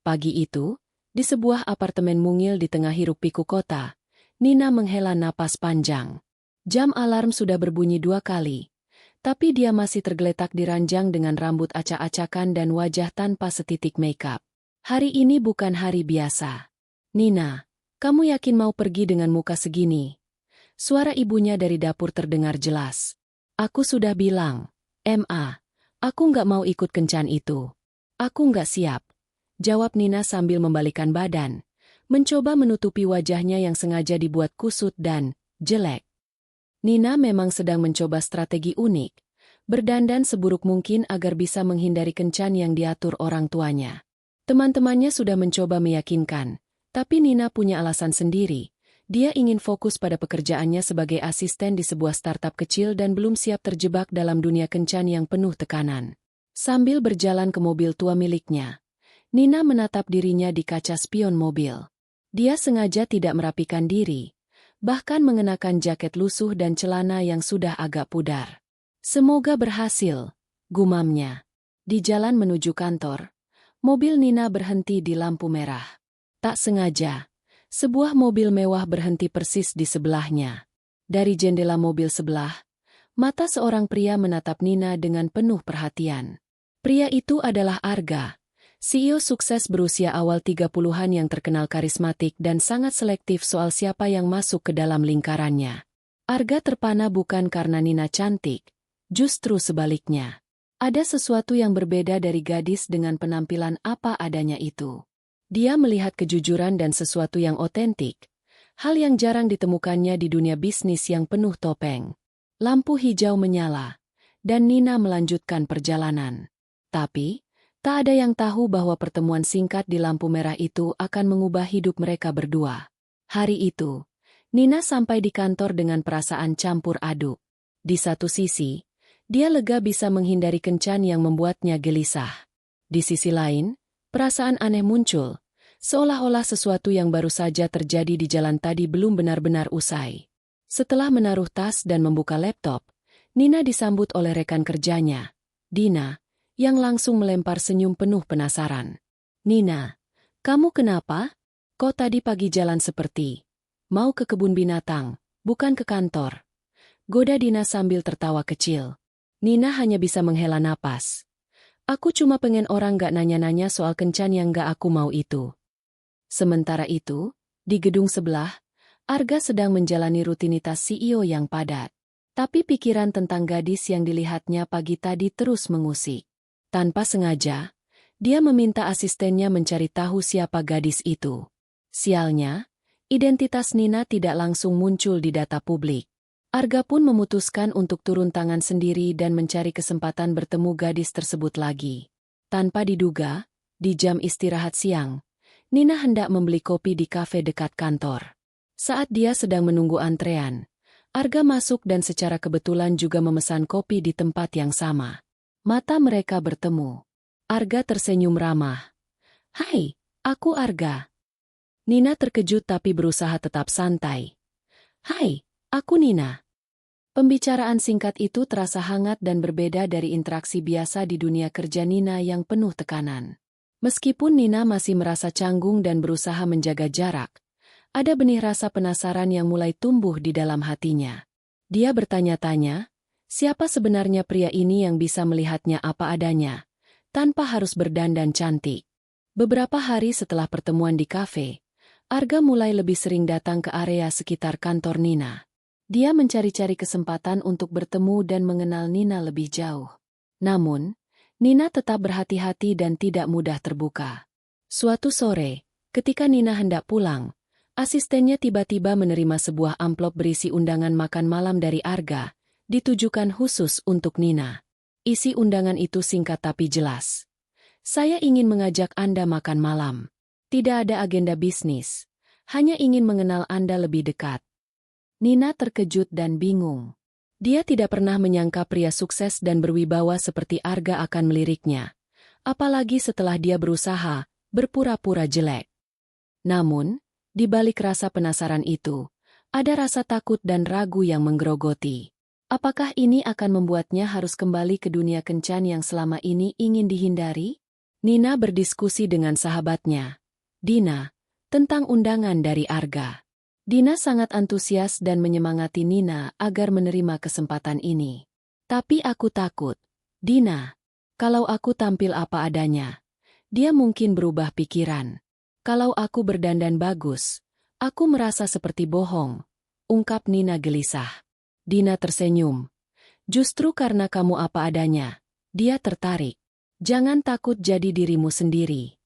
Pagi itu, di sebuah apartemen mungil di tengah hiruk-pikuk kota, Nina menghela napas panjang. Jam alarm sudah berbunyi 2 kali, tapi dia masih tergeletak di ranjang dengan rambut acak-acakan dan wajah tanpa setitik makeup. Hari ini bukan hari biasa. Nina, kamu yakin mau pergi dengan muka segini? Suara ibunya dari dapur terdengar jelas. Aku sudah bilang, aku nggak mau ikut kencan itu. Aku nggak siap, jawab Nina sambil membalikkan badan, mencoba menutupi wajahnya yang sengaja dibuat kusut dan jelek. Nina memang sedang mencoba strategi unik, berdandan seburuk mungkin agar bisa menghindari kencan yang diatur orang tuanya. Teman-temannya sudah mencoba meyakinkan, tapi Nina punya alasan sendiri. Dia ingin fokus pada pekerjaannya sebagai asisten di sebuah startup kecil dan belum siap terjebak dalam dunia kencan yang penuh tekanan. Sambil berjalan ke mobil tua miliknya, Nina menatap dirinya di kaca spion mobil. Dia sengaja tidak merapikan diri, bahkan mengenakan jaket lusuh dan celana yang sudah agak pudar. Semoga berhasil, gumamnya. Di jalan menuju kantor, mobil Nina berhenti di lampu merah. Tak sengaja, sebuah mobil mewah berhenti persis di sebelahnya. Dari jendela mobil sebelah, mata seorang pria menatap Nina dengan penuh perhatian. Pria itu adalah Arga, CEO sukses berusia awal 30-an yang terkenal karismatik dan sangat selektif soal siapa yang masuk ke dalam lingkarannya. Arga terpana bukan karena Nina cantik, justru sebaliknya. Ada sesuatu yang berbeda dari gadis dengan penampilan apa adanya itu. Dia melihat kejujuran dan sesuatu yang otentik, hal yang jarang ditemukannya di dunia bisnis yang penuh topeng. Lampu hijau menyala, dan Nina melanjutkan perjalanan. Tapi, tak ada yang tahu bahwa pertemuan singkat di lampu merah itu akan mengubah hidup mereka berdua. Hari itu, Nina sampai di kantor dengan perasaan campur aduk. Di satu sisi, dia lega bisa menghindari kencan yang membuatnya gelisah. Di sisi lain, perasaan aneh muncul, seolah-olah sesuatu yang baru saja terjadi di jalan tadi belum benar-benar usai. Setelah menaruh tas dan membuka laptop, Nina disambut oleh rekan kerjanya, Dina, yang langsung melempar senyum penuh penasaran. Nina, kamu kenapa? Kok tadi pagi jalan seperti mau ke kebun binatang, bukan ke kantor? Goda Dina sambil tertawa kecil. Nina hanya bisa menghela napas. Aku cuma pengen orang gak nanya-nanya soal kencan yang gak aku mau itu. Sementara itu, di gedung sebelah, Arga sedang menjalani rutinitas CEO yang padat. Tapi pikiran tentang gadis yang dilihatnya pagi tadi terus mengusik. Tanpa sengaja, dia meminta asistennya mencari tahu siapa gadis itu. Sialnya, identitas Nina tidak langsung muncul di data publik. Arga pun memutuskan untuk turun tangan sendiri dan mencari kesempatan bertemu gadis tersebut lagi. Tanpa diduga, di jam istirahat siang, Nina hendak membeli kopi di kafe dekat kantor. Saat dia sedang menunggu antrean, Arga masuk dan secara kebetulan juga memesan kopi di tempat yang sama. Mata mereka bertemu. Arga tersenyum ramah. Hai, aku Arga. Nina terkejut tapi berusaha tetap santai. Hai, aku Nina. Pembicaraan singkat itu terasa hangat dan berbeda dari interaksi biasa di dunia kerja Nina yang penuh tekanan. Meskipun Nina masih merasa canggung dan berusaha menjaga jarak, ada benih rasa penasaran yang mulai tumbuh di dalam hatinya. Dia bertanya-tanya, siapa sebenarnya pria ini yang bisa melihatnya apa adanya, tanpa harus berdandan cantik. Beberapa hari setelah pertemuan di kafe, Arga mulai lebih sering datang ke area sekitar kantor Nina. Dia mencari-cari kesempatan untuk bertemu dan mengenal Nina lebih jauh. Namun, Nina tetap berhati-hati dan tidak mudah terbuka. Suatu sore, ketika Nina hendak pulang, asistennya tiba-tiba menerima sebuah amplop berisi undangan makan malam dari Arga, ditujukan khusus untuk Nina. Isi undangan itu singkat tapi jelas. Saya ingin mengajak Anda makan malam. Tidak ada agenda bisnis, hanya ingin mengenal Anda lebih dekat. Nina terkejut dan bingung. Dia tidak pernah menyangka pria sukses dan berwibawa seperti Arga akan meliriknya. Apalagi setelah dia berusaha, berpura-pura jelek. Namun, di balik rasa penasaran itu, ada rasa takut dan ragu yang menggerogoti. Apakah ini akan membuatnya harus kembali ke dunia kencan yang selama ini ingin dihindari? Nina berdiskusi dengan sahabatnya, Dina, tentang undangan dari Arga. Dina sangat antusias dan menyemangati Nina agar menerima kesempatan ini. Tapi aku takut, Dina. Kalau aku tampil apa adanya, dia mungkin berubah pikiran. Kalau aku berdandan bagus, aku merasa seperti bohong, ungkap Nina gelisah. Dina tersenyum. Justru karena kamu apa adanya, dia tertarik. Jangan takut jadi dirimu sendiri.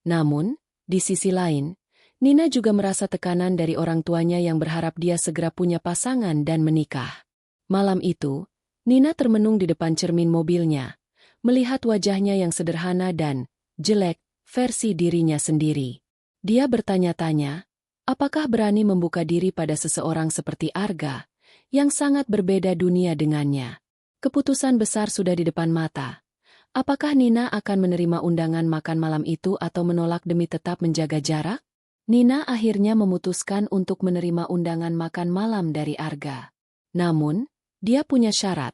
Namun, di sisi lain, Nina juga merasa tekanan dari orang tuanya yang berharap dia segera punya pasangan dan menikah. Malam itu, Nina termenung di depan cermin mobilnya, melihat wajahnya yang sederhana dan jelek versi dirinya sendiri. Dia bertanya-tanya, apakah berani membuka diri pada seseorang seperti Arga, yang sangat berbeda dunia dengannya. Keputusan besar sudah di depan mata. Apakah Nina akan menerima undangan makan malam itu atau menolak demi tetap menjaga jarak? Nina akhirnya memutuskan untuk menerima undangan makan malam dari Arga. Namun, dia punya syarat.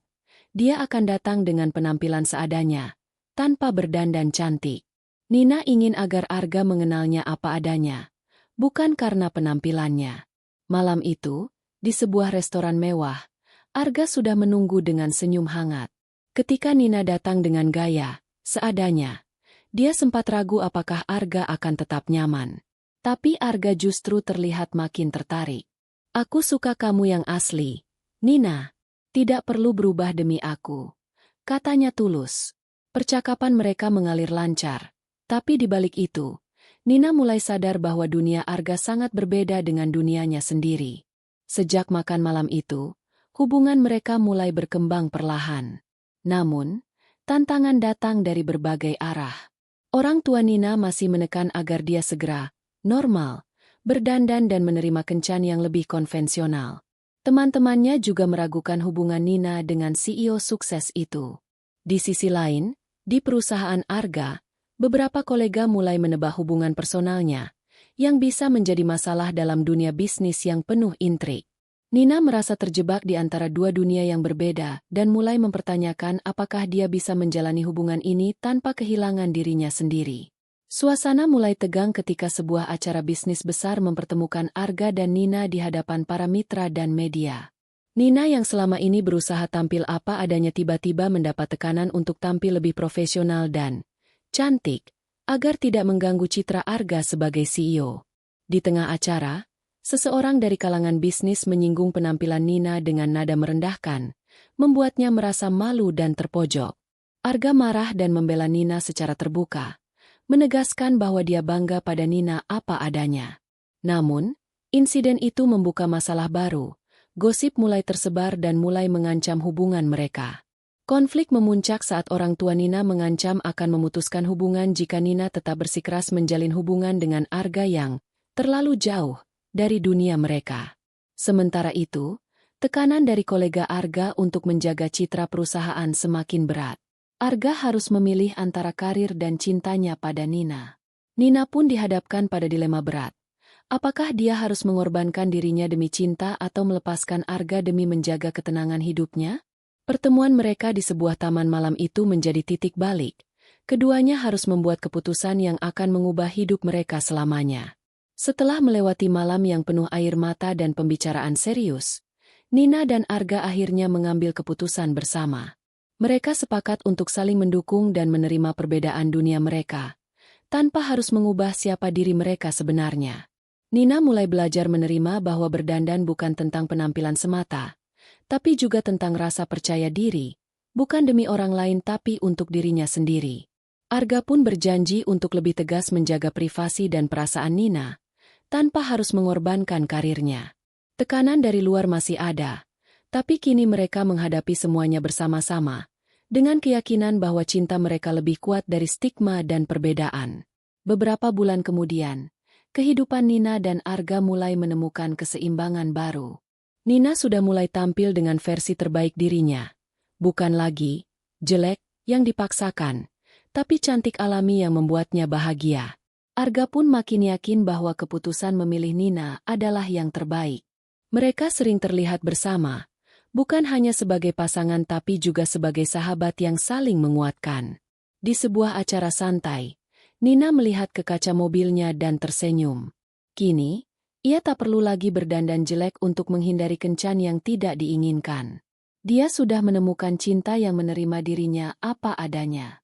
Dia akan datang dengan penampilan seadanya, tanpa berdandan cantik. Nina ingin agar Arga mengenalnya apa adanya, bukan karena penampilannya. Malam itu, di sebuah restoran mewah, Arga sudah menunggu dengan senyum hangat. Ketika Nina datang dengan gaya seadanya, dia sempat ragu apakah Arga akan tetap nyaman. Tapi Arga justru terlihat makin tertarik. Aku suka kamu yang asli, Nina. Tidak perlu berubah demi aku, katanya tulus. Percakapan mereka mengalir lancar. Tapi di balik itu, Nina mulai sadar bahwa dunia Arga sangat berbeda dengan dunianya sendiri. Sejak makan malam itu, hubungan mereka mulai berkembang perlahan. Namun, tantangan datang dari berbagai arah. Orang tua Nina masih menekan agar dia segera normal, berdandan dan menerima kencan yang lebih konvensional. Teman-temannya juga meragukan hubungan Nina dengan CEO sukses itu. Di sisi lain, di perusahaan Arga, beberapa kolega mulai menebak hubungan personalnya, yang bisa menjadi masalah dalam dunia bisnis yang penuh intrik. Nina merasa terjebak di antara dua dunia yang berbeda dan mulai mempertanyakan apakah dia bisa menjalani hubungan ini tanpa kehilangan dirinya sendiri. Suasana mulai tegang ketika sebuah acara bisnis besar mempertemukan Arga dan Nina di hadapan para mitra dan media. Nina yang selama ini berusaha tampil apa adanya tiba-tiba mendapat tekanan untuk tampil lebih profesional dan cantik, agar tidak mengganggu citra Arga sebagai CEO. Di tengah acara, seseorang dari kalangan bisnis menyinggung penampilan Nina dengan nada merendahkan, membuatnya merasa malu dan terpojok. Arga marah dan membela Nina secara terbuka, menegaskan bahwa dia bangga pada Nina apa adanya. Namun, insiden itu membuka masalah baru. Gosip mulai tersebar dan mulai mengancam hubungan mereka. Konflik memuncak saat orang tua Nina mengancam akan memutuskan hubungan jika Nina tetap bersikeras menjalin hubungan dengan Arga yang terlalu jauh dari dunia mereka. Sementara itu, tekanan dari kolega Arga untuk menjaga citra perusahaan semakin berat. Arga harus memilih antara karir dan cintanya pada Nina. Nina pun dihadapkan pada dilema berat. Apakah dia harus mengorbankan dirinya demi cinta atau melepaskan Arga demi menjaga ketenangan hidupnya? Pertemuan mereka di sebuah taman malam itu menjadi titik balik. Keduanya harus membuat keputusan yang akan mengubah hidup mereka selamanya. Setelah melewati malam yang penuh air mata dan pembicaraan serius, Nina dan Arga akhirnya mengambil keputusan bersama. Mereka sepakat untuk saling mendukung dan menerima perbedaan dunia mereka, tanpa harus mengubah siapa diri mereka sebenarnya. Nina mulai belajar menerima bahwa berdandan bukan tentang penampilan semata, tapi juga tentang rasa percaya diri, bukan demi orang lain tapi untuk dirinya sendiri. Arga pun berjanji untuk lebih tegas menjaga privasi dan perasaan Nina, tanpa harus mengorbankan karirnya. Tekanan dari luar masih ada, tapi kini mereka menghadapi semuanya bersama-sama, dengan keyakinan bahwa cinta mereka lebih kuat dari stigma dan perbedaan. Beberapa bulan kemudian, kehidupan Nina dan Arga mulai menemukan keseimbangan baru. Nina sudah mulai tampil dengan versi terbaik dirinya. Bukan lagi jelek yang dipaksakan, tapi cantik alami yang membuatnya bahagia. Arga pun makin yakin bahwa keputusan memilih Nina adalah yang terbaik. Mereka sering terlihat bersama, bukan hanya sebagai pasangan tapi juga sebagai sahabat yang saling menguatkan. Di sebuah acara santai, Nina melihat ke kaca mobilnya dan tersenyum. Kini, ia tak perlu lagi berdandan jelek untuk menghindari kencan yang tidak diinginkan. Dia sudah menemukan cinta yang menerima dirinya apa adanya.